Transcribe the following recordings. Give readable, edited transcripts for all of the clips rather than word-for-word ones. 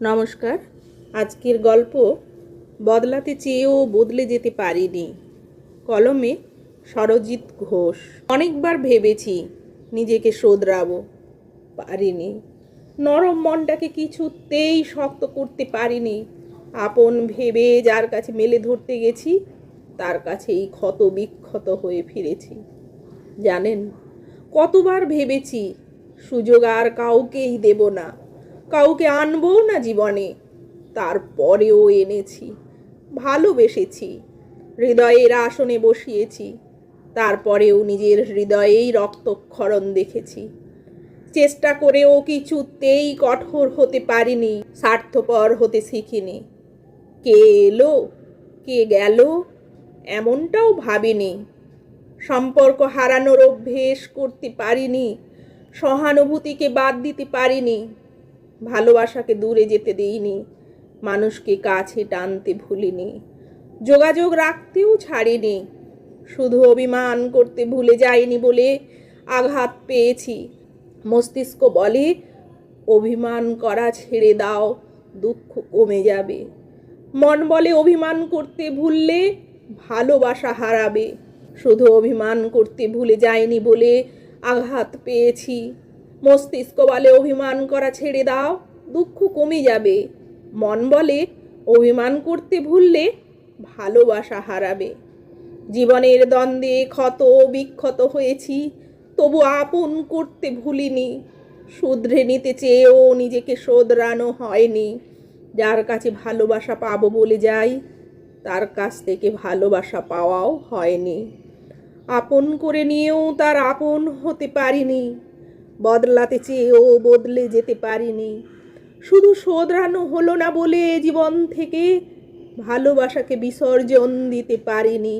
নমস্কার। আজকের গল্প বদলাতে চেয়েও বদলে যেতে পারিনি। কলমে সরজিৎ ঘোষ। অনেকবার ভেবেছি নিজেকে শোধরাবো, পারিনি। নরম মনটাকে কিছুতেই শক্ত করতে পারিনি। আপন ভেবে যার কাছে মেলে ধরতে গেছি তার কাছেই ক্ষত বিক্ষত হয়ে ফিরেছি। জানেন, কতবার ভেবেছি সুযোগ আর কাউকেই দেব না, কাউকে আনবো না জীবনে। তারপরেও এনেছি, ভালোবেসেছি, হৃদয়ের আসনে বসিয়েছি। তারপরেও নিজের হৃদয়েই রক্তক্ষরণ দেখেছি। চেষ্টা করেও কিছুতেই কঠোর হতে পারিনি, স্বার্থপর হতে শিখিনি। কে এলো কে গেল এমনটাও ভাবিনি। সম্পর্ক হারানোর অভ্যেস করতে পারিনি, সহানুভূতিকে বাদ দিতে পারিনি। ভালোবাসাকে দূরে যেতে দিইনি, মানুষকে কাছে টানতে ভুলিনি, যোগাযোগ রাখতেও ছাড়িনি। শুধু অভিমান করতে ভুলে যাইনি বলে আঘাত পেয়েছি। মস্তিষ্ক বলে অভিমান করা ছেড়ে দাও, দুঃখ কমে যাবে। মন বলে অভিমান করতে ভুললে ভালোবাসা হারাবে। শুধু অভিমান করতে ভুলে যাইনি বলে আঘাত পেয়েছি। মস্তিষ্ক বলে অভিমান করা ছেড়ে দাও, দুঃখ কমে যাবে। মন বলে অভিমান করতে ভুললে ভালোবাসা হারাবে। জীবনের দ্বন্দ্বে ক্ষত বিক্ষত হয়েছি, তবু আপন করতে ভুলিনি। শুধরে নিতে চেয়েও নিজেকে শোধরানো হয়নি। যার কাছে ভালোবাসা পাবো বলে যাই, তার কাছ থেকে ভালোবাসা পাওয়াও হয়নি। আপন করে নিয়েও তার আপন হতে পারিনি। বদলাতে চেয়েও বদলে যেতে পারিনি। শুধু শোধরানো হলো না বলে জীবন থেকে ভালোবাসাকে বিসর্জন দিতে পারিনি।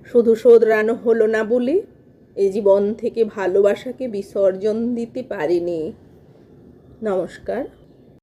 শুধু শোধরানো হলো না বলে এই জীবন থেকে ভালোবাসাকে বিসর্জন দিতে পারিনি। নমস্কার।